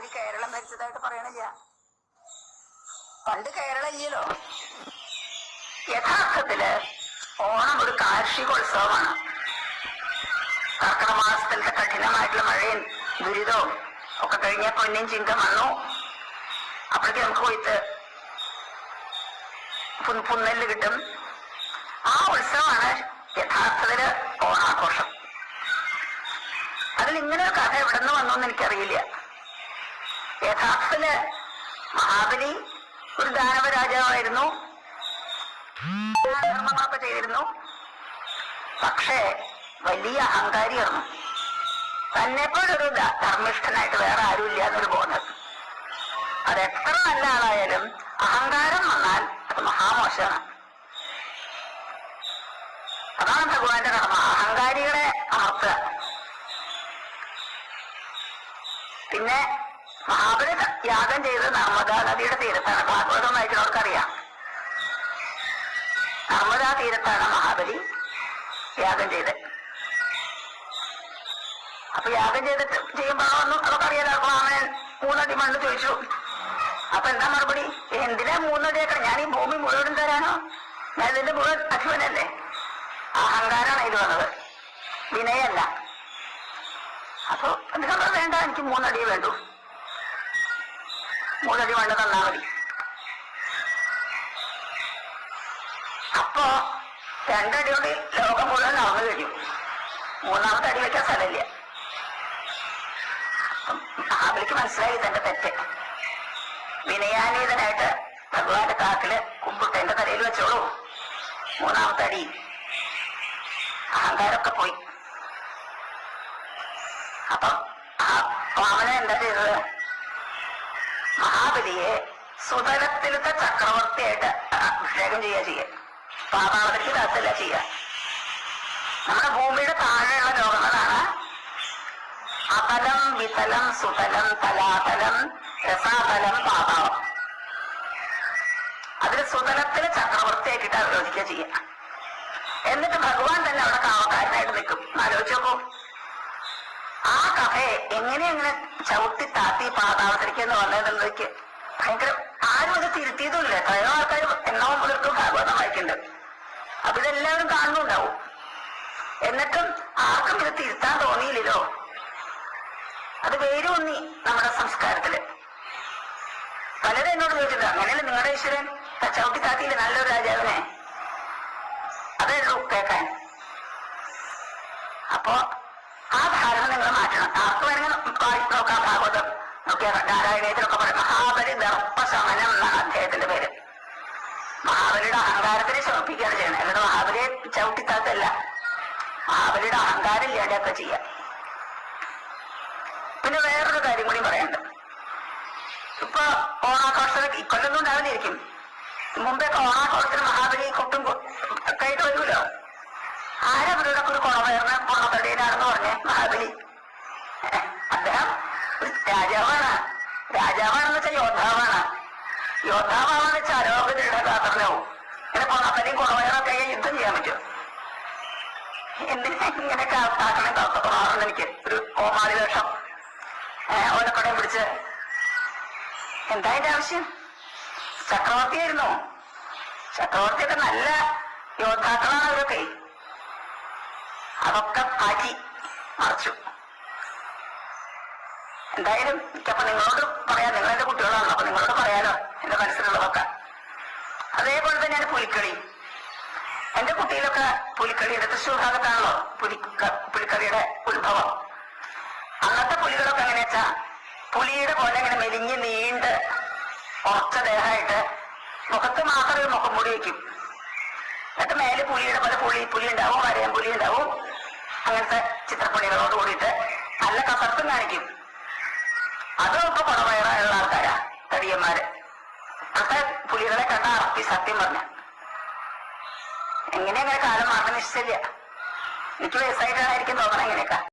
മഹാബലി കേരളം ഭരിച്ചതായിട്ട് പറയണില്ല. പണ്ട് കേരളം ഇല്ലല്ലോ. യഥാർത്ഥത്തില് ഓണം ഒരു കാർഷികോത്സവമാണ്. കർക്കിടക മാസത്തിലത്തെ കഠിനമായിട്ടുള്ള മഴയും ദുരിതവും ഒക്കെ കഴിഞ്ഞ പൊന്നിൻ ചിങ്കം വന്നു. അപ്പോഴേക്ക് നമുക്ക് കൊയ്ത്ത് പുന്നെല്ല് കിട്ടും. ആ ഉത്സവമാണ് യഥാർത്ഥത്തില് ഓണാഘോഷം. അതിൽ ഇങ്ങനെ ഒരു കഥ എവിടെ നിന്ന് വന്നോന്ന് എനിക്കറിയില്ല. യഥാർത്ഥത്തില് മഹാബലി ഒരു ദാനവ രാജാവായിരുന്നു, ധർമ്മങ്ങളൊക്കെ ചെയ്തിരുന്നു. പക്ഷേ വലിയ അഹങ്കാരിയായിരുന്നു. തന്നെപ്പോലൊരു ധർമ്മിഷ്ഠനായിട്ട് വേറെ ആരുമില്ല എന്നൊരു ബോധം. അതെത്ര നല്ല ആളായാലും അഹങ്കാരം വന്നാൽ അത് മഹാമോശമാണ്. അതാണ് ഭഗവാന്റെ കർമ്മ, അഹങ്കാരികളെ അമർത്തുക. പിന്നെ മഹാബലി യാഗം ചെയ്തത് നർമ്മദാ നദിയുടെ തീരത്താണ്. ഭാഗവതം വായിക്കുന്നവർക്കറിയാം. നർമ്മദാ തീരത്താണ് മഹാബലി യാഗം ചെയ്തത്. അപ്പൊ യാഗം ചെയ്യുമ്പോ അതൊക്കെ അറിയാലോ. വാമനൻ 3 അടി മണ്ണ് ചോദിച്ചു. അപ്പൊ എന്താ മറുപടി? എന്തിനാ 3 അടിയൊക്കെ? ഞാൻ ഈ ഭൂമി മുഴുവനും തരാനോ? ഞാൻ ഇതിന്റെ മുഴുവൻ അധിപനല്ലേ. അഹങ്കാരാണ് അതിൽ വന്നത്, വിനയല്ല. അപ്പൊ എന്തിനാ വേണ്ട, എനിക്ക് 3 അടിയേ വേണ്ടു, 3 അടി മണ്ണ് തന്നാ മതി. അപ്പോ 2 അടിയോട് ലോകം മുഴുവൻ നടന്നു കഴിയും. 3ാമത്തെ അടി വെക്കാൻ സ്ഥലമില്ല. മഹാബലിക്ക് മനസ്സിലായി തന്റെ തെറ്റ്. വിനയാനീതനായിട്ട് ഭഗവാന്റെ കാക്കില് കുമ്പിട്ട് എന്റെ തലയിൽ വെച്ചോളൂ, 3ാമത്തെ അടി. അഹങ്കാരമൊക്കെ പോയി. അപ്പം വാമന എന്താ ചെയ്തത്? മഹാബലിയെ സുതലത്തിലത്തെ ചക്രവർത്തിയായിട്ട് അഭിഷേകം ചെയ്യുക. പാതാളത്തിലേക്ക് താത്തല്ല ചെയ്യുക. നമ്മുടെ ഭൂമിയുടെ താഴെയുള്ള ലോകങ്ങളാണ് അതലം, വിതലം, സുതലം, തലാതലം, രസാതലം, പാതാളം. അതിൽ സുതലത്തില് ചക്രവർത്തിയാക്കിയിട്ട് ആലോചിക്കുക ചെയ്യുക. എന്നിട്ട് ഭഗവാൻ തന്നെ അവിടെ കാവക്കാരനായിട്ട് നിൽക്കും. ആലോചിച്ച് നോക്കൂ. ആ കഥയെ എങ്ങനെ ചവിട്ടി താത്തി പാതാളത്തിലേക്ക് എന്ന് വന്നതെന്നേക്ക് ഭയങ്കര ആരും അത് തിരുത്തിയതുമില്ല. എത്രയോ ആൾക്കാർ എണ്ണവും പുലർത്തും ഭാഗവതം വായിക്കുന്നുണ്ട്. അപ്പൊ ഇതെല്ലാവരും കാണുന്നുണ്ടാവും. എന്നിട്ടും ആർക്കും ഇത് തിരുത്താൻ തോന്നിയില്ലല്ലോ. അത് വേരൂന്നി നമ്മുടെ സംസ്കാരത്തില്. പലരും എന്നോട് ചോദിച്ചിട്ടുണ്ട്, അങ്ങനെയല്ല നിങ്ങളുടെ ഈശ്വരൻ ചവിട്ടി താത്തിയില്ലേ നല്ലൊരു രാജാവിനെ? അതേ ഉള്ളൂ കേൾക്കാൻ. അപ്പോ ആ ധാരണ നിങ്ങൾ മാറ്റണം. ആർക്ക് വേണമെങ്കിൽ നോക്കാം. ഭാഗവതം നോക്കിയാ നാരായണീയത്തിലൊക്കെ പറയും. മഹാബലി ദർപ്പശമനം എന്നാണ് അദ്ദേഹത്തിന്റെ പേര്. മഹാബലിയുടെ അഹങ്കാരത്തിനെ ശമിപ്പിക്കുകയാണ് ചെയ്യണത്. അല്ലാതെ മഹാബലിയെ ചവിട്ടിത്താത്തല്ല. മഹാബലിയുടെ അഹങ്കാരം ഇല്ലാതെയൊക്കെ ചെയ്യാം. പിന്നെ വേറൊരു കാര്യം കൂടി പറയാനുണ്ട്. ഇപ്പൊ ഓണാഘോഷത്തിന് ഇക്കൊല്ലൊന്നും ഉണ്ടാവില്ലായിരിക്കും. മുമ്പൊക്കെ ഓണാഘോഷത്തിന് മഹാബലി കൊട്ടും ഒക്കെ ആയിട്ട് വരുമല്ലോ. ആരവരുടെ ഒരു കുണവയറിന് കുണത്തടിയിലാണെന്ന് പറഞ്ഞ് മഹാബലി. അദ്ദേഹം രാജാവാണ്. രാജാവാണെന്ന് വെച്ചാൽ യോദ്ധാവാണ്. യോദ്ധാവാണെന്ന് വെച്ചാൽ അരോഗ്യതയുടെ ഗാത്രനാവും. ഇങ്ങനെ കുണത്തടിയും കുണവയറൊക്കെ യുദ്ധം ചെയ്യാൻ പറ്റും. എന്തിനാ ഇങ്ങനെയൊക്കെ ആക്കണം കാക്കണമെന്ന് എനിക്ക് ഒരു കോമാളി വേഷം ഓലക്കൊടയും പിടിച്ച്. എന്താ അതിന്റെ ആവശ്യം? ചക്രവർത്തിയായിരുന്നു. ചക്രവർത്തിയൊക്കെ നല്ല യോദ്ധാക്കളാണ് അവരൊക്കെ. അതൊക്കെ മാറ്റി മറിച്ചു. എന്തായാലും എനിക്കപ്പൊ നിങ്ങളോട് പറയാം. നിങ്ങളെന്റെ കുട്ടികളാണല്ലോ. അപ്പൊ നിങ്ങളോട് പറയാലോ എന്റെ മനസ്സിലുള്ളതൊക്കെ. അതേപോലെ തന്നെയാണ് പുലിക്കളി. എന്റെ കുട്ടിയിലൊക്കെ പുലിക്കളിയുടെ തൃശ്ശൂർ ഭാഗത്താണല്ലോ പുലിക്കളിയുടെ ഉത്ഭവം. അന്നത്തെ പുലികളൊക്കെ എങ്ങനെ വെച്ചാ പുലിയുടെ പോലെ ഇങ്ങനെ മെലിഞ്ഞ് നീണ്ട് ഉറച്ച ദേഹമായിട്ട് മുഖത്ത് മാത്രം ഒരു മുഖം മൂടി വയ്ക്കും. എന്നിട്ട് മേലെ പുലിയുടെ പോലെ പുലി ഉണ്ടാവും, വരയൻ പുലി ഉണ്ടാവും. അങ്ങനത്തെ ചിത്രപ്പണികളോട് കൂടിയിട്ട് നല്ല കസർത്തും കാണിക്കും. അതും ഇപ്പൊ കുണവയറുള്ള ആൾക്കാരാ, തടിയന്മാര്. അതൊക്കെ പുലികളെ കണ്ട അറപ്പി സത്യം പറഞ്ഞ. എങ്ങനെ കാലം മാറാൻ നിശ്ചയില്ല. എനിക്ക് വയസ്സായിട്ടാണ് തോന്നണം ഇങ്ങനെയൊക്കെ.